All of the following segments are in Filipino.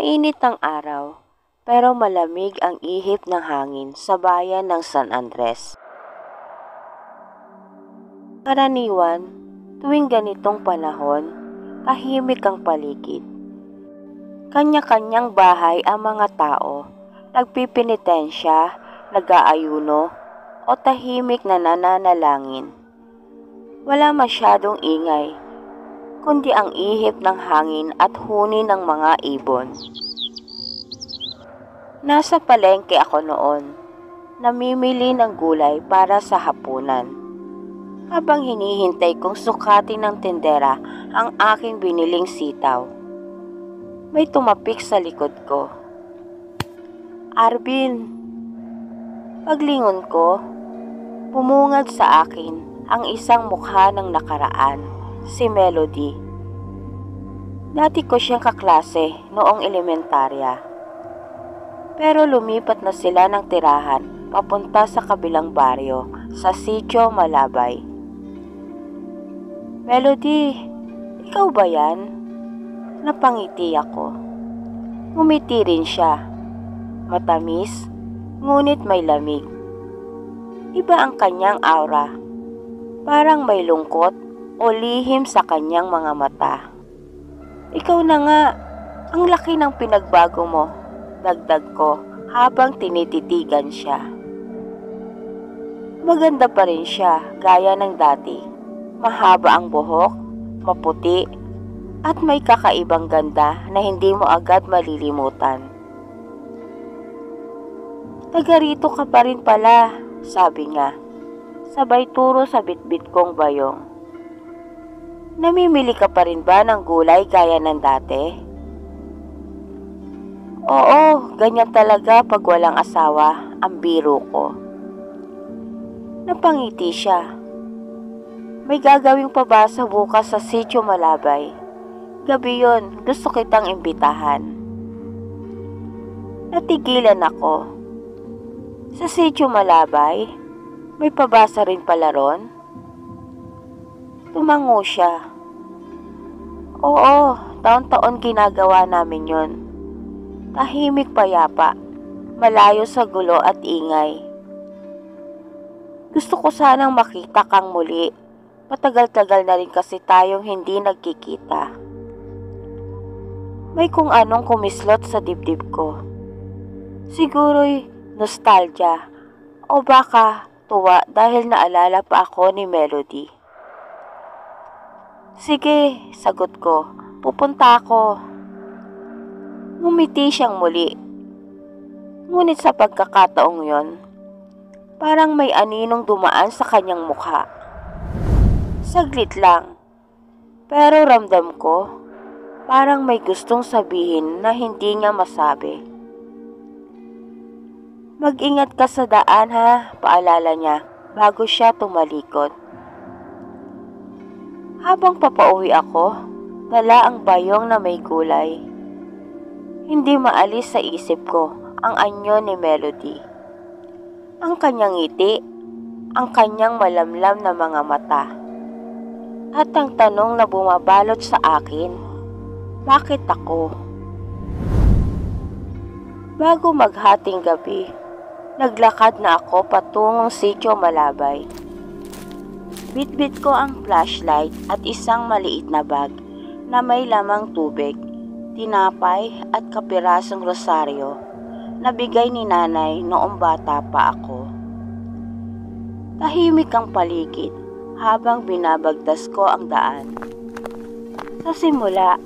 Mainit ang araw, pero malamig ang ihip ng hangin sa bayan ng San Andres. Karaniwan, tuwing ganitong panahon, tahimik ang paligid. Kanya-kanyang bahay ang mga tao, nagpipinitensya, nag-aayuno, o tahimik na nananalangin. Wala masyadong ingay, kundi ang ihip ng hangin at huni ng mga ibon. Nasa palengke ako noon, namimili ng gulay para sa hapunan. Habang hinihintay kong sukatin ng tindera ang aking biniling sitaw, may tumapik sa likod ko. Arvin! Paglingon ko, bumungad sa akin ang isang mukha ng nakaraan, si Melody. Dati ko siyang kaklase noong elementarya. Pero lumipat na sila ng tirahan papunta sa kabilang baryo sa Sitio Malabay. Melody, ikaw ba yan? Napangiti ako. Ngumiti rin siya. Matamis, ngunit may lamig. Iba ang kanyang aura. Parang may lungkot o lihim sa kanyang mga mata. Ikaw na nga, ang laki ng pinagbago mo, dagdag ko habang tinititigan siya. Maganda pa rin siya gaya ng dati. Mahaba ang buhok, maputi, at may kakaibang ganda na hindi mo agad malilimutan. Taga rito ka pa rin pala, sabi niya. Sabay turo sa bitbit kong bayong. Namimili ka pa rin ba ng gulay gaya ng dati? Oo, ganyan talaga pag walang asawa, ang biro ko. Napangiti siya. May gagawing pabasa bukas sa Sitio Malabay. Gabi yon, gusto kitang imbitahan. Natigilan ako. Sa Sitio Malabay? May pabasa rin pala ron? Tumango siya. Oo, taon-taon ginagawa namin yon. Tahimik payapa, malayo sa gulo at ingay. Gusto ko sanang makita kang muli. Matagal-tagal na rin kasi tayong hindi nagkikita. May kung anong kumislot sa dibdib ko. Siguro'y nostalgia o baka tuwa dahil naalala pa ako ni Melody. Sige, sagot ko. Pupunta ako. Ngumiti siyang muli. Ngunit sa pagkakataong yon, parang may aninong dumaan sa kanyang mukha. Saglit lang. Pero ramdam ko, parang may gustong sabihin na hindi niya masabi. Mag-ingat ka sa daan ha, paalala niya bago siya tumalikod. Habang papauwi ako, dala ang bayong na may gulay. Hindi maalis sa isip ko ang anyo ni Melody. Ang kanyang ngiti, ang kanyang malamlam na mga mata. At ang tanong na bumabalot sa akin, bakit ako? Bago maghating gabi, naglakad na ako patungong Sitio Malabay. Bitbit ko ang flashlight at isang maliit na bag na may lamang tubig, tinapay at kapirasong rosaryo na bigay ni nanay noong bata pa ako. Tahimik ang paligid habang binabagtas ko ang daan. Sa simula,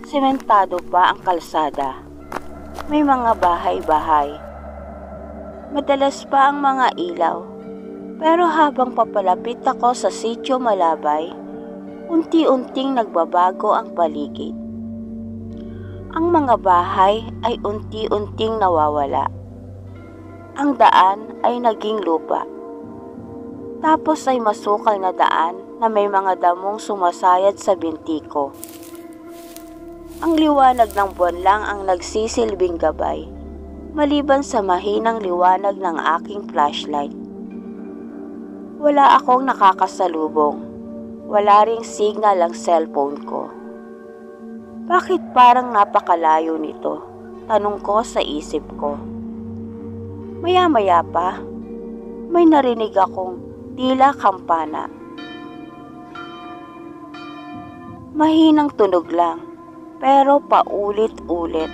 sementado pa ang kalsada. May mga bahay-bahay. Madalas pa ang mga ilaw, pero habang papalapit ako sa Sitio Malabay, unti-unting nagbabago ang paligid. Ang mga bahay ay unti-unting nawawala. Ang daan ay naging lupa. Tapos ay masukal na daan na may mga damong sumasayad sa binti ko. Ang liwanag ng buwan lang ang nagsisilbing gabay, maliban sa mahinang liwanag ng aking flashlight. Wala akong nakakasalubong. Wala ring signal ang cellphone ko. Bakit parang napakalayo nito? Tanong ko sa isip ko. Maya-maya pa, may narinig akong tila kampana. Mahinang tunog lang, pero paulit-ulit.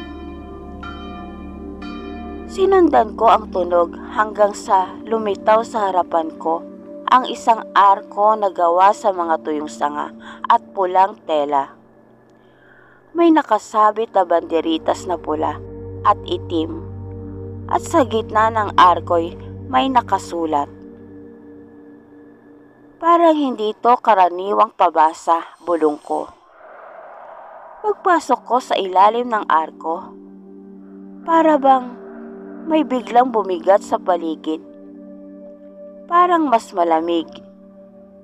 Sinundan ko ang tunog hanggang sa lumitaw sa harapan ko ang isang arko na gawa sa mga tuyong sanga at pulang tela. May nakasabit na banderitas na pula at itim, at sa gitna ng arko'y may nakasulat. Parang hindi ito karaniwang pabasa, bulong ko. Pagpasok ko sa ilalim ng arko, para bang may biglang bumigat sa paligid. Parang mas malamig,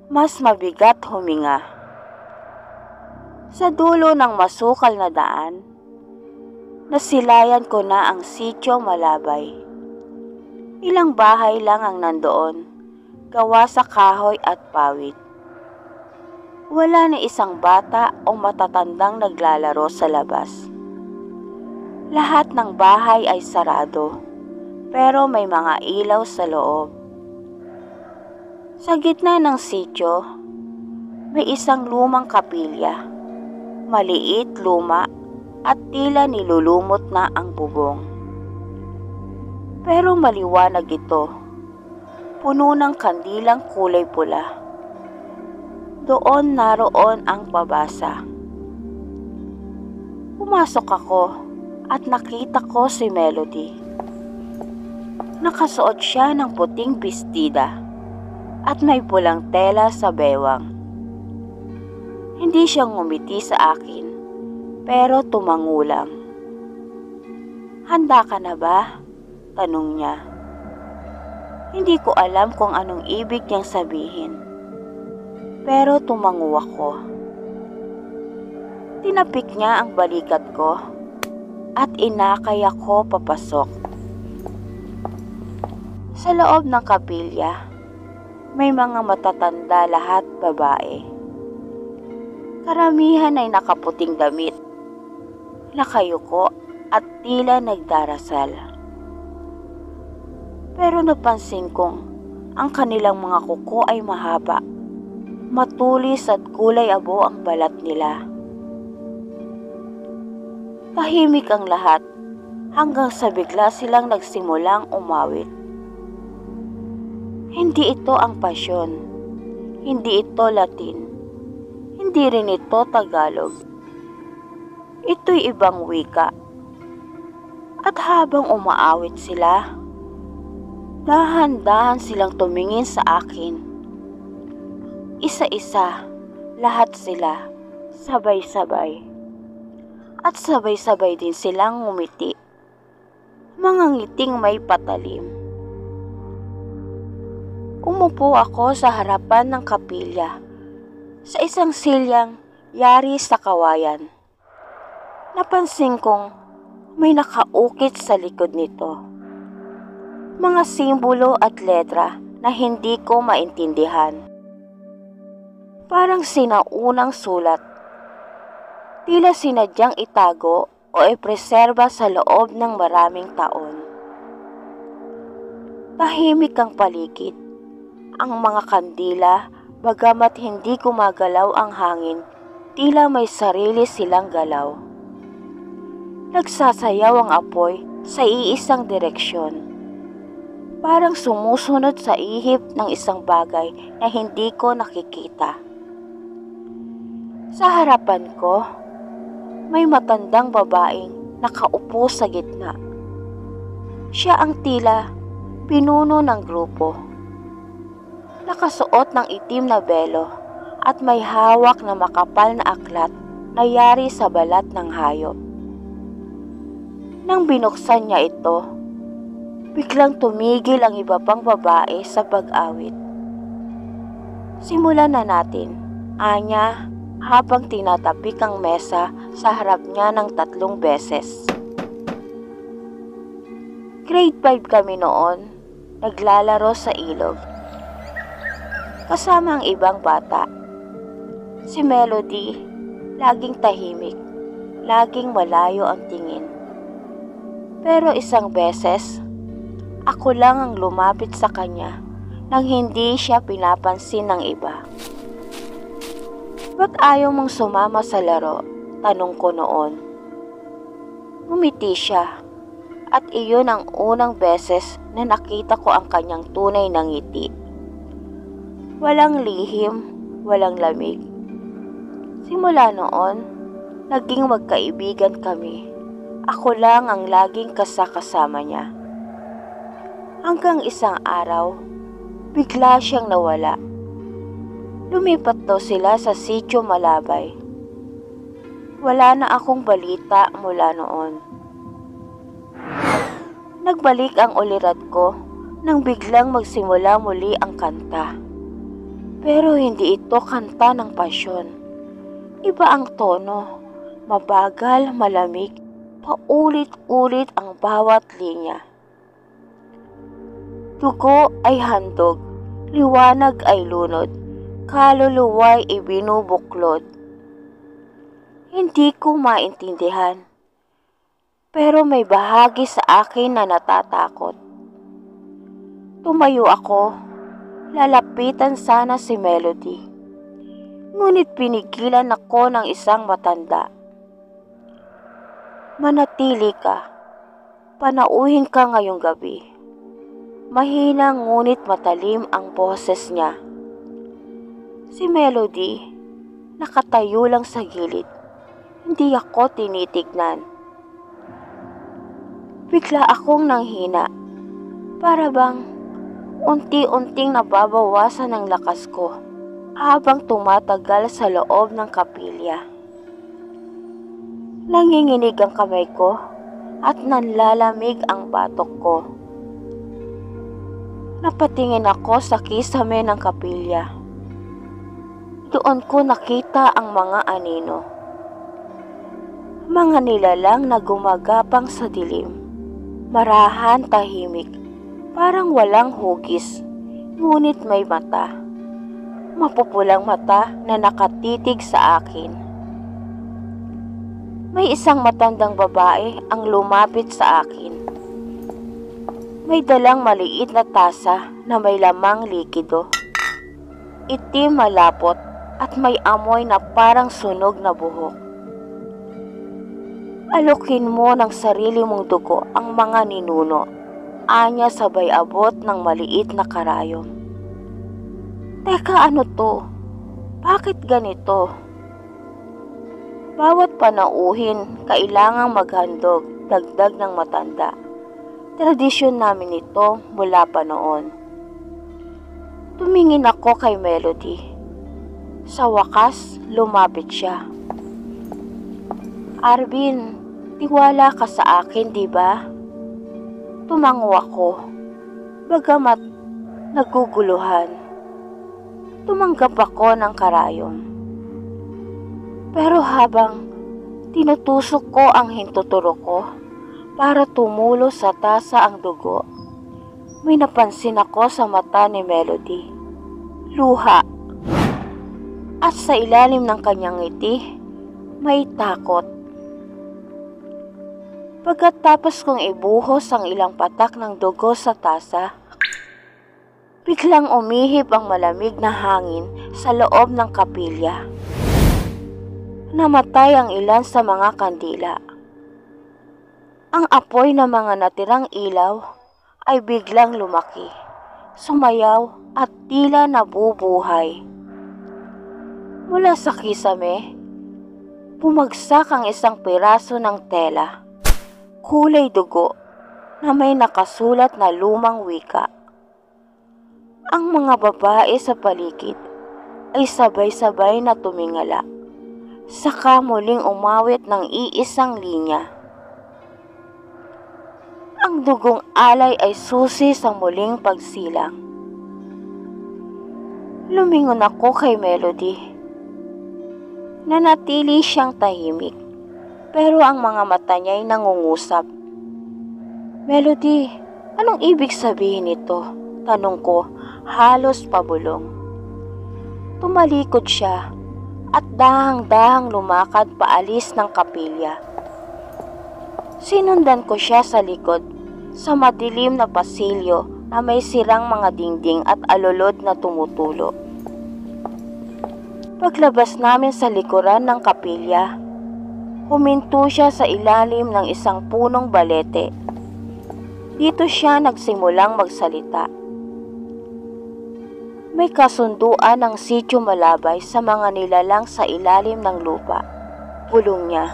mas mabigat huminga. Sa dulo ng masukal na daan, nasilayan ko na ang Sitio Malabay. Ilang bahay lang ang nandoon, gawa sa kahoy at pawid. Wala ni isang bata o matatandang naglalaro sa labas. Lahat ng bahay ay sarado, pero may mga ilaw sa loob. Sa gitna ng sitio, may isang lumang kapilya, maliit, luma, at tila nilulumot na ang bubong. Pero maliwanag ito, puno ng kandilang kulay pula. Doon naroon ang pabasa. Pumasok ako at nakita ko si Melody. Nakasuot siya ng puting bestida at may pulang tela sa bewang. Hindi siya ngumiti sa akin, pero tumangulang. "Handa ka na ba?" tanong niya. Hindi ko alam kung anong ibig niyang sabihin, pero tumango ako. Tinapik niya ang balikat ko at inakay ako papasok. Sa loob ng kapilya, may mga matatanda, lahat babae. Karamihan ay nakaputing damit, nakayuko at tila nagdarasal. Pero napansin kong ang kanilang mga kuko ay mahaba, matulis at kulay abo ang balat nila. Tahimik ang lahat hanggang sa bigla silang nagsimulang umawit. Hindi ito ang pasyon, hindi ito Latin, hindi rin ito Tagalog. Ito'y ibang wika. At habang umaawit sila, dahan-dahan silang tumingin sa akin. Isa-isa, lahat sila, sabay-sabay. At sabay-sabay din silang ngumiti. Mga ngiting may patalim. Umupo ako sa harapan ng kapilya, sa isang silyang yari sa kawayan. Napansin kong may nakaukit sa likod nito. Mga simbolo at letra na hindi ko maintindihan. Parang sinaunang sulat. Tila sinadyang itago o ipreserba sa loob ng maraming taon. Tahimik ang paligid. Ang mga kandila, bagamat hindi gumagalaw ang hangin, tila may sarili silang galaw. Nagsasayaw ang apoy sa iisang direksyon. Parang sumusunod sa ihip ng isang bagay na hindi ko nakikita. Sa harapan ko, may matandang babaeng nakaupo sa gitna. Siya ang tila pinuno ng grupo. Nakasuot ng itim na belo at may hawak na makapal na aklat na yari sa balat ng hayop. Nang binuksan niya ito, biglang tumigil ang iba pang babae sa pag-awit. "Simulan na natin," anya habang tinatapik ang mesa sa harap niya ng 3 beses. Grade 5 kami noon, naglalaro sa ilog. Kasama ang ibang bata. Si Melody, laging tahimik, laging malayo ang tingin. Pero isang beses, ako lang ang lumapit sa kanya nang hindi siya pinapansin ng iba. "Ba't ayaw mong sumama sa laro?" tanong ko noon. Ngumiti siya at iyon ang unang beses na nakita ko ang kanyang tunay na ngiti. Walang lihim, walang lamig. Simula noon, naging magkaibigan kami. Ako lang ang laging kasama niya. Hanggang isang araw, bigla siyang nawala. Lumipat daw sila sa Sitio Malabay. Wala na akong balita mula noon. Nagbalik ang ulirad ko nang biglang magsimula muli ang kanta. Pero hindi ito kanta ng pasyon. Iba ang tono, mabagal, malamig, paulit-ulit ang bawat linya. Dugo ay handog, liwanag ay lunod, kaluluwa'y ibinubuklod. Hindi ko maintindihan, pero may bahagi sa akin na natatakot. Tumayo ako, lalapitan sana si Melody. Ngunit pinigilan ako ng isang matanda. "Manatili ka, panauhin ka ngayong gabi." Mahina ngunit matalim ang boses niya. Si Melody, nakatayo lang sa gilid. Hindi ako tinitignan. Bigla akong nanghina. Para bang unti-unting nababawasan ang lakas ko habang tumatagal sa loob ng kapilya. Nanginginig ang kamay ko at nanlalamig ang batok ko. Napatingin ako sa kisame ng kapilya. Doon ko nakita ang mga anino. Mga nilalang na gumagapang sa dilim. Marahan, tahimik, parang walang hugis, ngunit may mata. Mapupulang mata na nakatitig sa akin. May isang matandang babae ang lumapit sa akin. May dalang maliit na tasa na may lamang likido. Itim, malapot at may amoy na parang sunog na buhok. "Alukin mo ng sarili mong dugo ang mga ninuno," anya sabay abot ng maliit na karayom. "Teka, ano to? Bakit ganito?" "Bawat panauhin, kailangang maghandog," dagdag ng matanda. "Tradisyon namin ito mula pa noon." Tumingin ako kay Melody. Sa wakas, lumapit siya. "Arvin, tiwala ka sa akin, di ba?" Tumango ako, bagamat naguguluhan. Tumanggap ako ng karayom. Pero habang tinutusok ko ang hintuturo ko para tumulo sa tasa ang dugo, may napansin ako sa mata ni Melody. Luha. At sa ilalim ng kanyang ngiti, may takot. Pagkatapos kong ibuhos ang ilang patak ng dugo sa tasa, biglang umihip ang malamig na hangin sa loob ng kapilya. Namatay ang ilan sa mga kandila. Ang apoy ng mga natirang ilaw ay biglang lumaki, sumayaw at tila nabubuhay. Mula sa kisame, bumagsak ang isang piraso ng tela, kulay dugo na may nakasulat na lumang wika. Ang mga babae sa paligid ay sabay-sabay na tumingala, saka muling umawit ng iisang linya. Ang dugong alay ay susi sa muling pagsilang. Lumingon ako kay Melody. Nanatili siyang tahimik, pero ang mga mata niya ay nangungusap. "Melody, anong ibig sabihin nito?" tanong ko, halos pabulong. Tumalikod siya at dahang-dahang lumakad paalis ng kapilya. Sinundan ko siya sa likod sa madilim na pasilyo na may sirang mga dingding at alulod na tumutulo. Paglabas namin sa likuran ng kapilya, huminto siya sa ilalim ng isang punong balete. Dito siya nagsimulang magsalita. May kasunduan ng Sitio Malabay sa mga nilalang sa ilalim ng lupa. Bulong niya.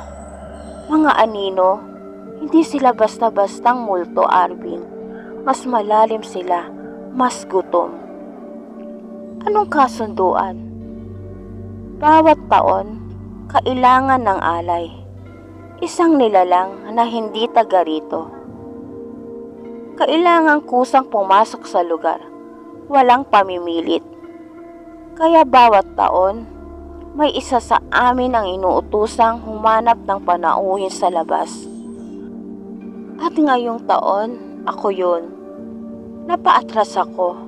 Mga anino, hindi sila basta-bastang multo, Arvin. Mas malalim sila, mas gutom. Anong kasunduan? Bawat taon, kailangan ng alay. Isang nilalang na hindi taga rito. Kailangang kusang pumasok sa lugar. Walang pamimilit. Kaya bawat taon, may isa sa amin ang inuutusang humanap ng panauhin sa labas. At ngayong taon, ako yun. Napaatras ako.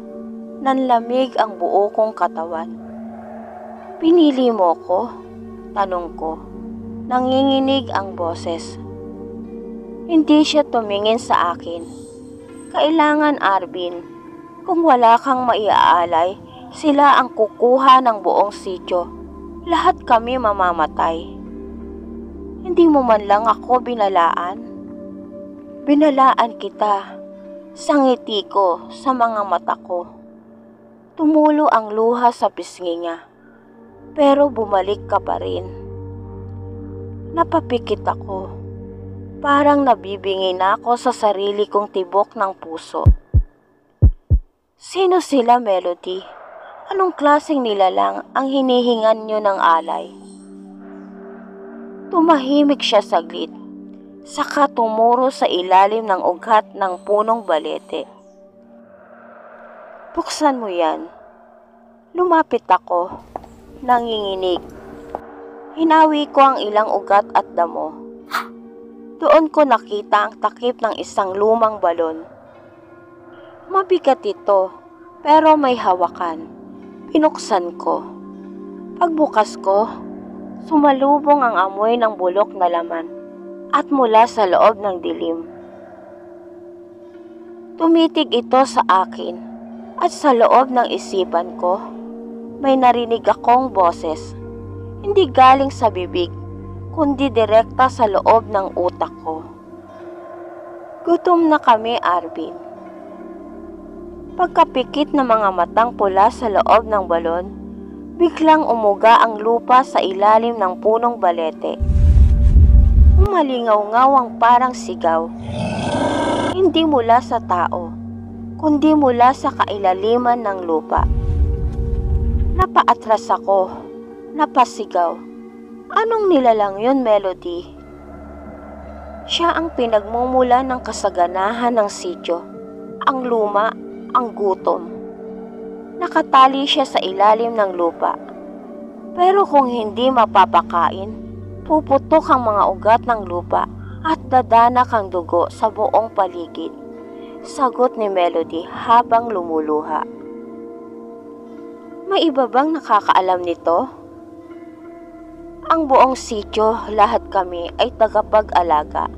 Nanlamig ang buo kong katawan. Pinili mo ko? Tanong ko. Nanginginig ang boses. Hindi siya tumingin sa akin. Kailangan, Arvin. Kung wala kang maiaalay, sila ang kukuha ng buong sityo. Lahat kami mamamatay. Hindi mo man lang ako binalaan. Binalaan kita. Sa ngiti ko, sa mga mata ko. Tumulo ang luha sa pisngi niya. Pero bumalik ka pa rin. Napapikit ako. Parang nabibingi na ako sa sarili kong tibok ng puso. Sino sila, Melody? Anong klaseng nilalang ang hinihingan nyo ng alay? Tumahimik siya saglit, saka tumuro sa ilalim ng ugat ng punong balete. Buksan mo yan. Lumapit ako, nanginginig. Hinawi ko ang ilang ugat at damo. Doon ko nakita ang takip ng isang lumang balon. Mabigat ito, pero may hawakan. Pinuksan ko. Pagbukas ko, sumalubong ang amoy ng bulok na laman at mula sa loob ng dilim. Tumitig ito sa akin at sa loob ng isipan ko, may narinig akong boses. Hindi galing sa bibig, kundi direkta sa loob ng utak ko. Gutom na kami, Arvin. Pagkapikit ng mga matang pula sa loob ng balon, biglang umuga ang lupa sa ilalim ng punong balete. Umalingaw-ngaw ang parang sigaw. Hindi mula sa tao, kundi mula sa kailaliman ng lupa. Napaatras ako, napasigaw. Anong nilalang yun, Melody? Siya ang pinagmumula ng kasaganahan ng sityo, ang luma, ang gutom. Nakatali siya sa ilalim ng lupa. Pero kung hindi mapapakain, puputok ang mga ugat ng lupa at dadanak ang dugo sa buong paligid. Sagot ni Melody habang lumuluha. May iba bang nakakaalam nito? Ang buong sityo, lahat kami ay tagapag-alaga.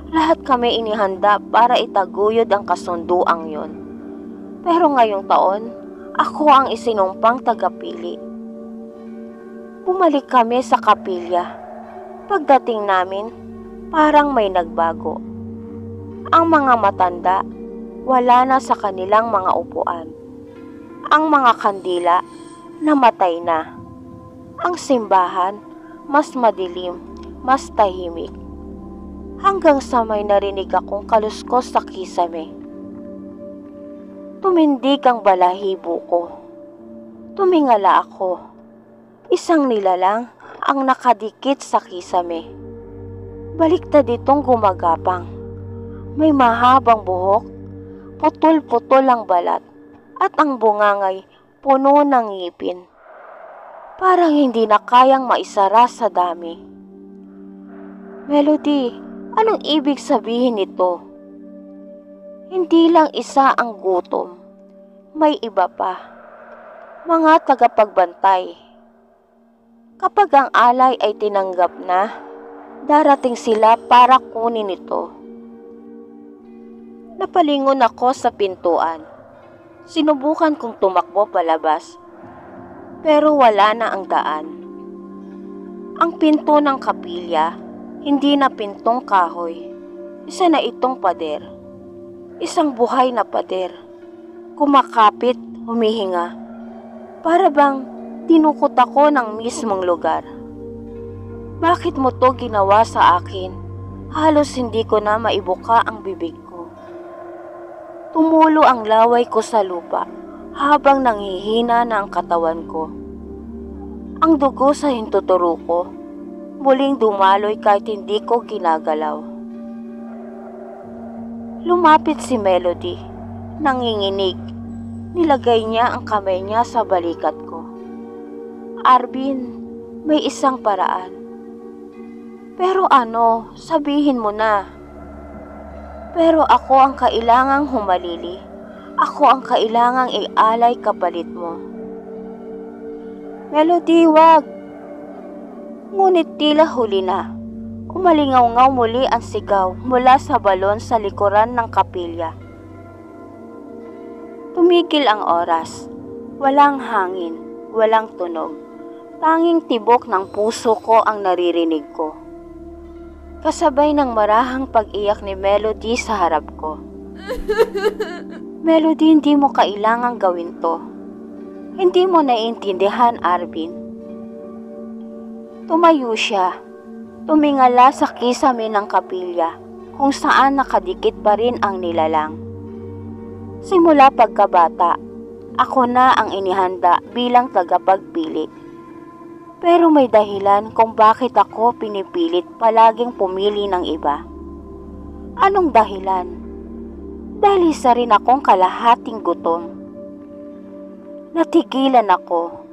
Lahat kami inihanda para itaguyod ang kasunduang yun. Pero ngayong taon, ako ang isinumpang tagapili. Bumalik kami sa kapilya. Pagdating namin, parang may nagbago. Ang mga matanda, wala na sa kanilang mga upuan. Ang mga kandila, namatay na. Ang simbahan, mas madilim, mas tahimik. Hanggang sa may narinig akong kaluskos sa kisame. Tumindig ang balahibo ko. Tumingala ako. Isang nilalang ang nakadikit sa kisame. Baliktad itong gumagapang. May mahabang buhok, putol-putol ang balat, at ang bungangay puno ng ngipin. Parang hindi na kayang maisara sa dami. Melody, anong ibig sabihin nito? Hindi lang isa ang gutom. May iba pa. Mga tagapagbantay. Kapag ang alay ay tinanggap na, darating sila para kunin ito. Napalingon ako sa pintuan. Sinubukan kong tumakbo palabas, pero wala na ang daan. Ang pinto ng kapilya, hindi na pintong kahoy. Isa na itong pader. Isang buhay na pader. Kumakapit, humihinga. Para bang tinukot ako ng mismong lugar. Bakit mo to ginawa sa akin? Halos hindi ko na maibuka ang bibig ko. Tumulo ang laway ko sa lupa habang nanghihina na ang katawan ko. Ang dugo sa hintuturo ko, muling dumaloy kahit hindi ko ginagalaw. Lumapit si Melody, nanginginig. Nilagay niya ang kamay niya sa balikat ko. Arvin, may isang paraan. Pero ano, sabihin mo na. Pero ako ang kailangang humalili. Ako ang kailangang ialay kapalit mo. Melody, wag. Ngunit tila huli na. Umalingaw-ngaw muli ang sigaw mula sa balon sa likuran ng kapilya. Tumigil ang oras. Walang hangin, walang tunog. Tanging tibok ng puso ko ang naririnig ko. Kasabay ng marahang pag-iyak ni Melody sa harap ko. Melody, hindi mo kailangang gawin to. Hindi mo naiintindihan, Arvin. Tumayo siya. Tumingala sa kisame ng kapilya kung saan nakadikit pa rin ang nilalang. Simula pagkabata, ako na ang inihanda bilang tagapagpili. Pero may dahilan kung bakit ako pinipilit palaging pumili ng iba. Anong dahilan? Dahil isa rin akong kalahating gutom. Natigilan ako.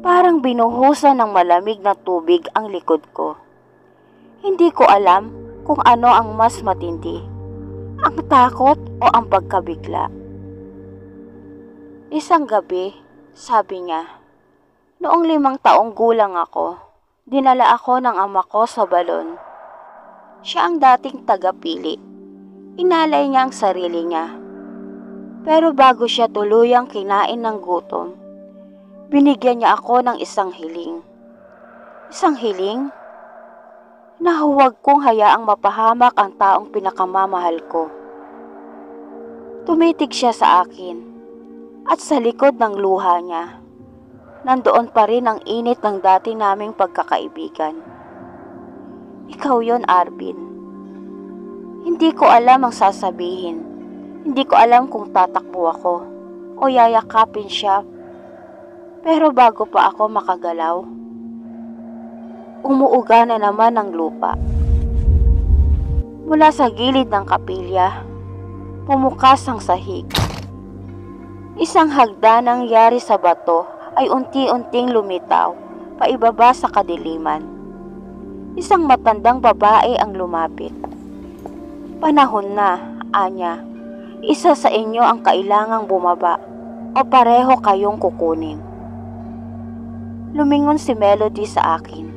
Parang binuhusan ng malamig na tubig ang likod ko. Hindi ko alam kung ano ang mas matindi. Ang takot o ang pagkabigla. Isang gabi, sabi niya, noong 5 taong gulang ako, dinala ako ng ama ko sa balon. Siya ang dating tagapili. Inalay niya ang sarili niya. Pero bago siya tuluyang kinain ng gutom, binigyan niya ako ng isang hiling. Isang hiling? Na huwag kong hayaang mapahamak ang taong pinakamamahal ko. Tumitig siya sa akin at sa likod ng luha niya, nandoon pa rin ang init ng dati naming pagkakaibigan. Ikaw yon, Arvin. Hindi ko alam ang sasabihin. Hindi ko alam kung tatakbo ako o yayakapin siya. Pero bago pa ako makagalaw, umuuga na naman ang lupa. Mula sa gilid ng kapilya, pumukas ang sahig. Isang hagdanang yari sa bato ay unti-unting lumitaw paibaba sa kadiliman. Isang matandang babae ang lumapit. Panahon na, anya. Isa sa inyo ang kailangang bumaba o pareho kayong kukunin. Lumingon si Melody sa akin.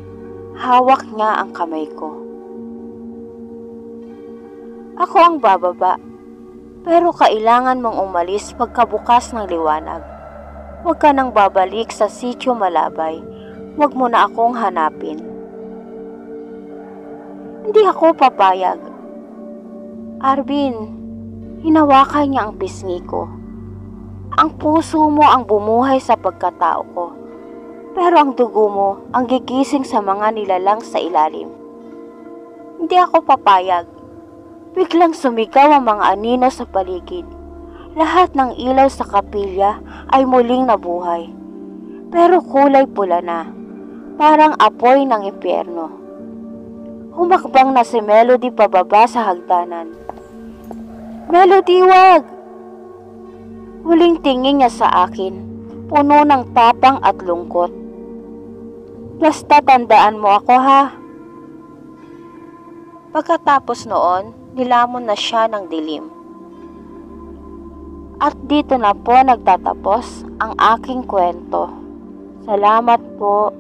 Hawak niya ang kamay ko. Ako ang bababa, pero kailangan mong umalis pagkabukas ng liwanag. Huwag ka nang babalik sa sitio Malabay. Huwag mo na akong hanapin. Hindi ako papayag. Arvin, hinawakan niya ang pisngi ko. Ang puso mo ang bumuhay sa pagkatao ko. Pero ang dugo mo ang gigising sa mga nilalang sa ilalim. Hindi ako papayag. Biglang sumigaw ang mga anino sa paligid. Lahat ng ilaw sa kapilya ay muling nabuhay. Pero kulay pula na, parang apoy ng impyerno. Humakbang na si Melody pababa sa hagdanan. Melody, wag! Huling tingin niya sa akin, puno ng tapang at lungkot. Basta tandaan mo ako, ha? Pagkatapos noon, nilamon na siya ng dilim. At dito na po nagtatapos ang aking kwento. Salamat po.